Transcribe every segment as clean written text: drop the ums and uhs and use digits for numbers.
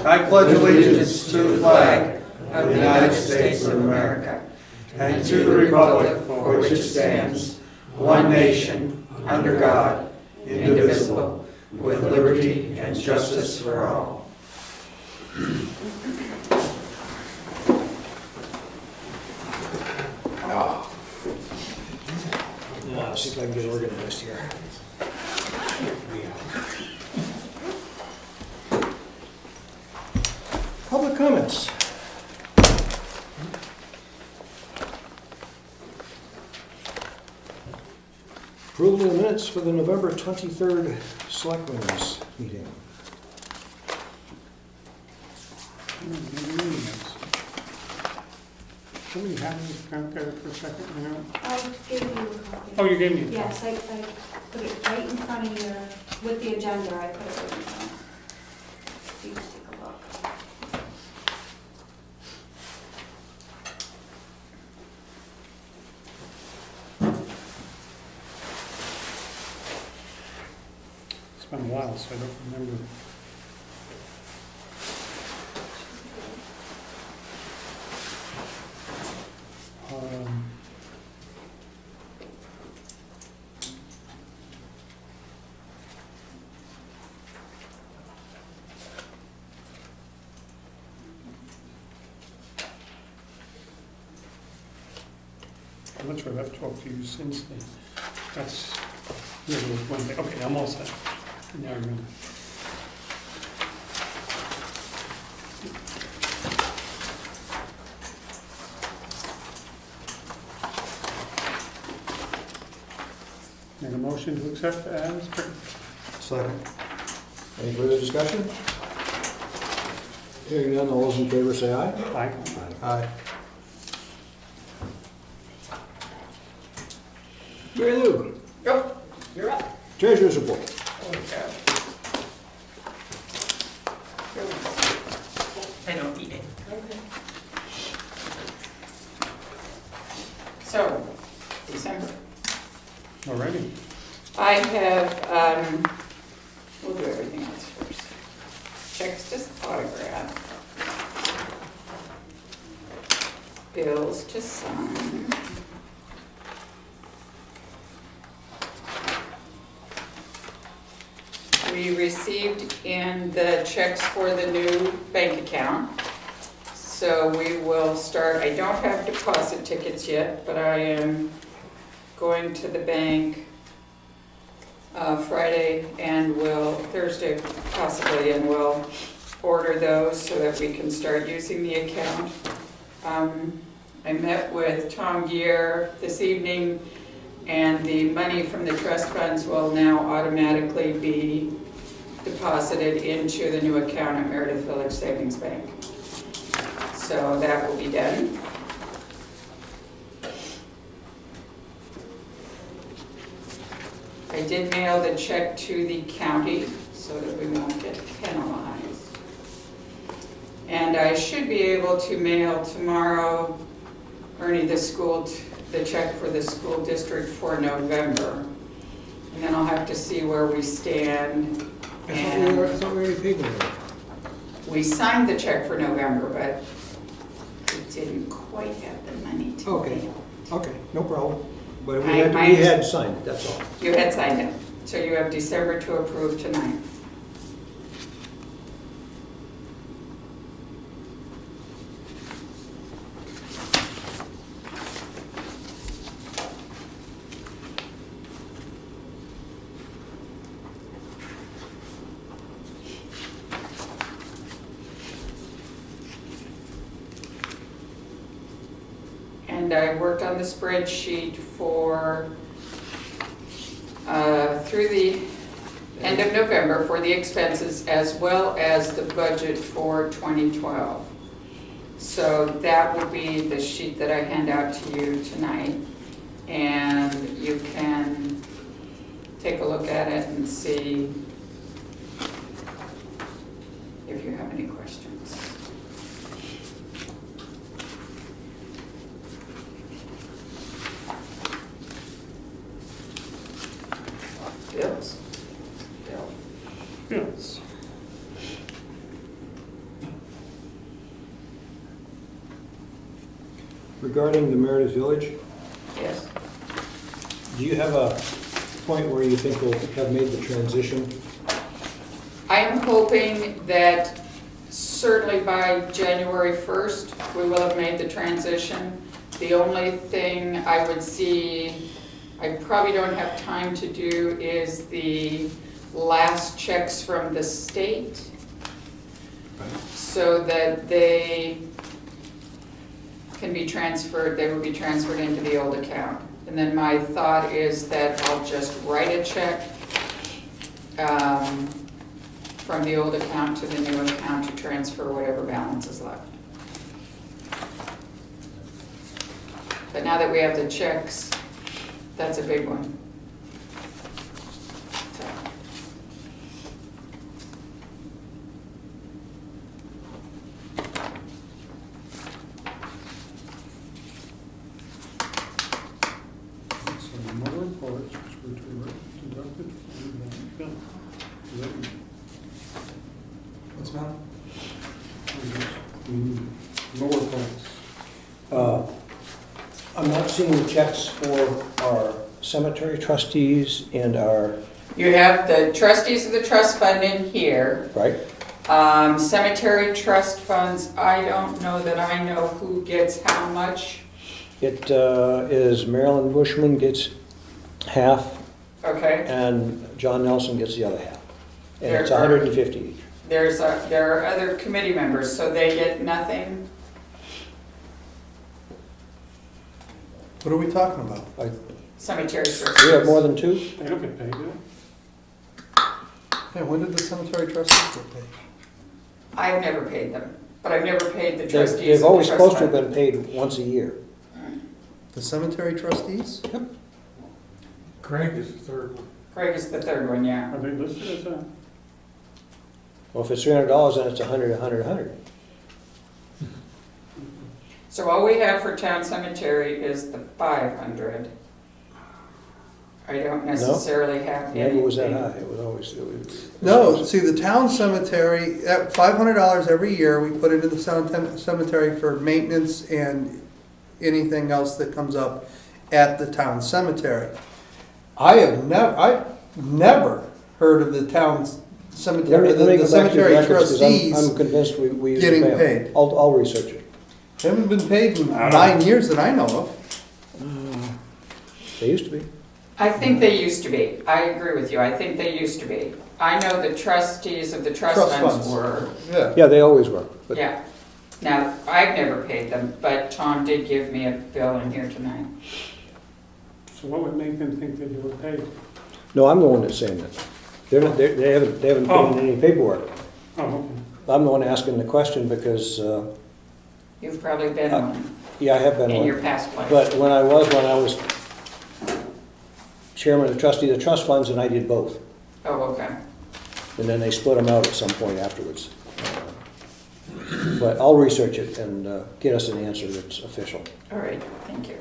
I pledge allegiance to the flag of the United States of America and to the republic for which it stands, one nation, under God, indivisible, with liberty and justice for all. Now, see if I can get organized here. Public comments. Approval of the minutes for the November 23rd Selectmen's meeting. Somebody have me count that for a second now? I gave you a copy. Oh, you gave me. Yes, I put it right in front of you with the agenda. I put it right in front. Please take a look. It's been a while, so I don't remember. I'm not sure I've talked to you since then. That's, yeah, it was Wednesday. Okay, I'm all set. Now I remember. Make a motion to accept as written. Second. Any further discussion? Hearing none, all those in favor say aye. Aye. Aye. Mary Lou, Yep, you're up. Treasurer's report. Okay. I don't need it. Okay. So, December. Alrighty. I have, we'll do everything else first. Checks to autograph. Bills to sign. We received in the checks for the new bank account. So we will start, I don't have deposit tickets yet, but I am going to the bank Friday and Thursday possibly, and we'll order those so that we can start using the account. I met with Tom Gear this evening, and the money from the trust funds will now automatically be deposited into the new account at Meredith Village Savings Bank. So that will be done. I did mail the check to the county so that we won't get penalized. And I should be able to mail tomorrow, Ernie, the check for the school district for November. And then I'll have to see where we stand. I thought we already paid them. We signed the check for November, but we didn't quite have the money to Okay. mail. Okay, no problem. But we I- had signed it, that's all. You had signed it, so you have December to approve tonight. And I worked on the spreadsheet for, through the end of November for the expenses as well as the budget for 2012. So that will be the sheet that I hand out to you tonight. And you can take a look at it and see if you have any questions. Bills. Bill. Bills. Regarding the Meredith Village, Yes. do you have a point where you think we'll have made the transition? I am hoping that certainly by January 1st, we will have made the transition. The only thing I would see, I probably don't have time to do, is the last checks from the state, so that they can be transferred, they will be transferred into the old account. And then my thought is that I'll just write a check from the old account to the new account to transfer whatever balance is left. But now that we have the checks, that's a big one. So, So the motor reports, which were deducted from the bill. What's that? Mower reports. I'm not seeing the checks for our cemetery trustees and our, you have the trustees of the trust fund in here. right? Cemetery trust funds, I don't know that I know who gets how much. It is Marilyn Bushman gets half Okay, and John Nelson gets the other half. And it's There are- 150 each. there are other committee members, so they get nothing. What are we talking about? Cemetery trustees. We have more than two? They don't get paid, do Yeah, when did the cemetery trustees get paid? I've never paid them, but I've never paid the They've trustees they've of the always trust supposed to have fund. been paid once a year. The cemetery trustees? Craig is the third one. Craig is the third one, they? yeah. Are they listed as a? Well, if it's $300, then it's 100, 100, 100. So all we have for town cemetery is the 500. I don't necessarily have anything. Never was that high. It was always, it was. No, see, the town cemetery, at $500 every year, we put into the cemetery for maintenance and anything else that comes up at the town cemetery. I've never heard of the town cemetery, Let me the go back to the cemetery records, 'cause I'm trustees convinced we used to getting pay 'em. paid. I'll research it. Haven't been paid in I don't- 9 years that I know of. They used to be. I think they used to be. I agree with you. I think they used to be. I know the trustees of the trust Trust funds funds. were, Yeah. Yeah, they always were. But yeah. Now, I've never paid them, but Tom did give me a bill in here tonight. So what would make them think that you were paid? No, I'm the one that's saying that. They haven't put in any paperwork. Oh, okay. I'm the one asking the question because, You've probably been one yeah, I have been in your one. past life. But when I was chairman of the trustee of the trust funds, and I did both. Oh, okay. And then they split them out at some point afterwards. But I'll research it and get us an answer that's official. All right, thank you.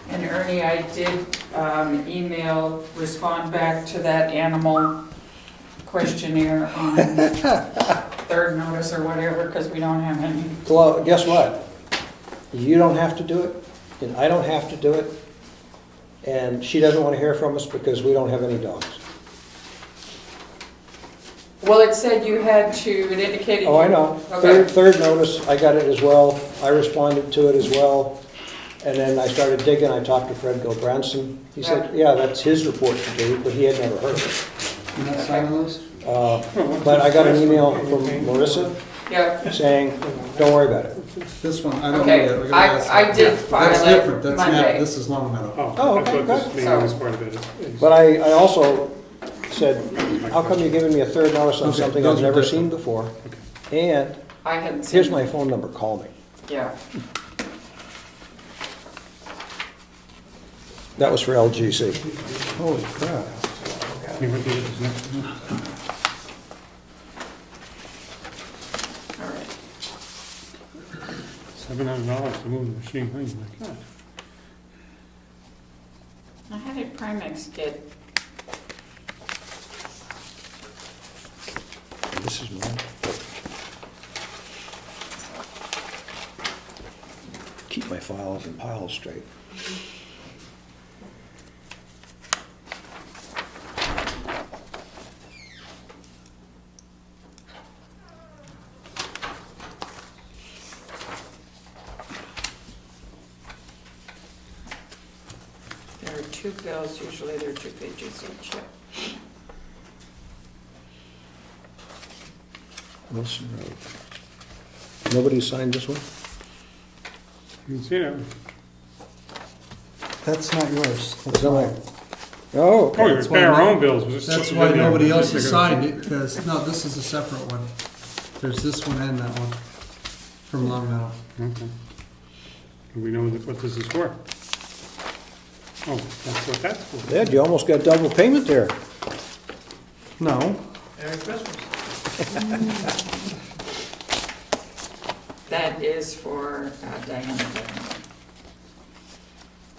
And Ernie, I did respond back to that animal questionnaire on third notice or whatever, because we don't have any. Well, guess what? You don't have to do it, and I don't have to do it, and she doesn't want to hear from us because we don't have any dogs. Well, it said you had to, it indicated. Oh, I know. Okay. Third notice, I got it as well. I responded to it as well. And then I started digging, I talked to Fred Gilbranson. He said, yeah, that's his report to do, but he had never heard of it. You not signing those? But I got an email from Marissa Yeah, saying, don't worry about it. This one, I don't know okay, yet. We gotta ask I them. did file That's it different, that's Monday. not, this is Long Meadow. Oh, Oh, I okay, thought this good. meeting was part of it. But I also said, how come you're giving me a third notice on Okay, something those I've are never different. seen before? And I hadn't seen. here's my phone number, call me. Yeah, That was for LGC. Holy crap. Can you repeat it, isn't it? all right. $700 to move the machine, oh my God. did Primex get? This is mine. Keep my files and piles straight. There are two bills, usually there are 2 pages each. Wilson Road. Nobody signed this one? You can see that. That's not yours. Is that right? Oh, Oh, okay. you're paying our own bills. Was this That's something why that you- nobody else this has is- signed it, because, no, this is a separate one. There's this one and that one from Long Meadow. Okay. Do we know what this is for? Oh, that's what that's for. Ed, you almost got double payment there. No, Merry Christmas. That is for Diana.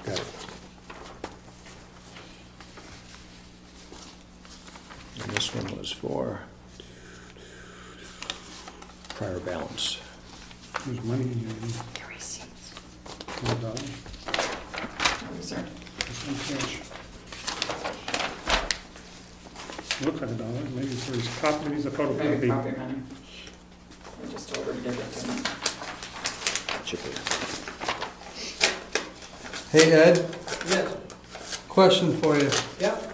Got it. And this one was for prior balance. There's money in here. The receipts. $100. Those are, There's some cash. Looks like $1. Maybe for his copy, these are maybe photocopy. copy money. I just told her to give it to me. Chip here. hey Ed, Yes, question for you. yep.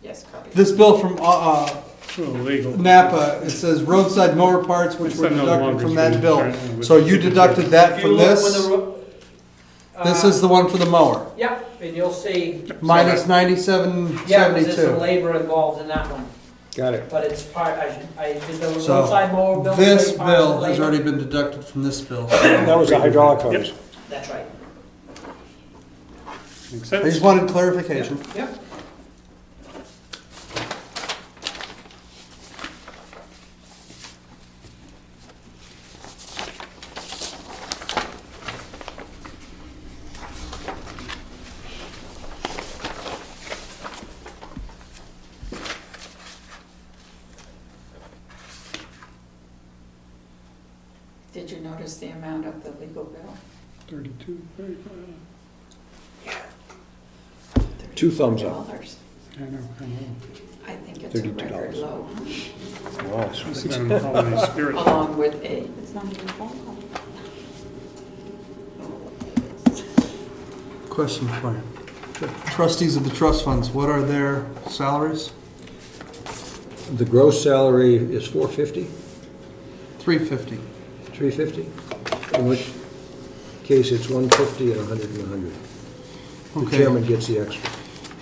Yes, copy. This bill from Oh, legal. Napa, it says roadside mower parts, which It's were no deducted longer from that free, bill. apparently, with- So you deducted that If you from look when this? the ro- This is the one for the mower, Yep, and you'll see, minus 97.72. yeah, there's some labor involved in that one, Got it. but it's part, I did the So, roadside mower bill. This so part of the bill has labor. already been deducted from this bill. That was the hydraulic hose. Yep. That's right. Makes I just sense. wanted clarification. Yep. Did you notice the amount of the legal bill? 32, 35. Two thumbs up. $32. I know. I think it's a record $32. low, Wow, It's in the holiday spirit. along with a, It's not even phone call. Question for you. Trustees of the trust funds, what are their salaries? The gross salary is $450, $350. $350? In which case it's $150 and $100 and $100. The Okay. chairman gets the extra.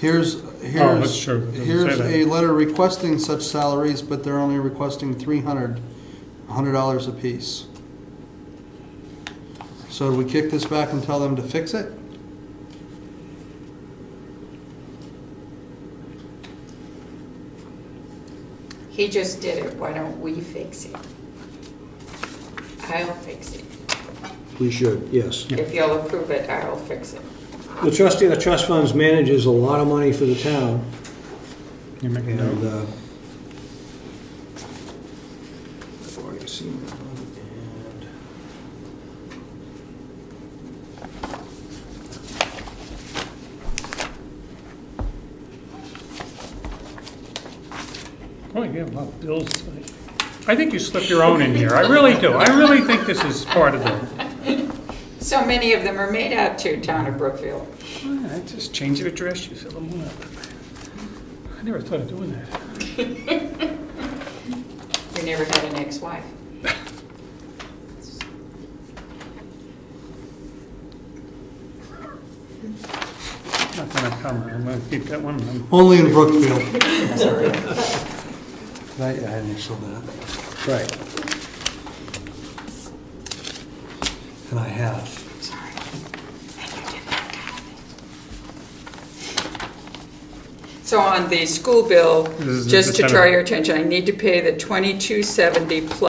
Here's that's true. It doesn't say here's that. a letter requesting such salaries, but they're only requesting $100 apiece. So do we kick this back and tell them to fix it? he just did it, why don't we fix it? I'll fix it. We should, yes. If you'll approve it, I'll fix it. The trustee of the trust funds manages a lot of money for the town, You make a and, note. I've already seen that one, and Oh, you have a lot of bills tonight. I think you slipped your own in here. I really do. I really think this is part of the, So many of them are made out to town of Brookfield. I just change your address, you fill them up. I never thought of doing that. You never had an ex-wife. Not gonna come. I'm gonna keep that one. Only in Brookfield. I initialed that, right. and I have. Sorry. So on the school bill, This is just to the draw your attention, I need to pay the $22.70 plus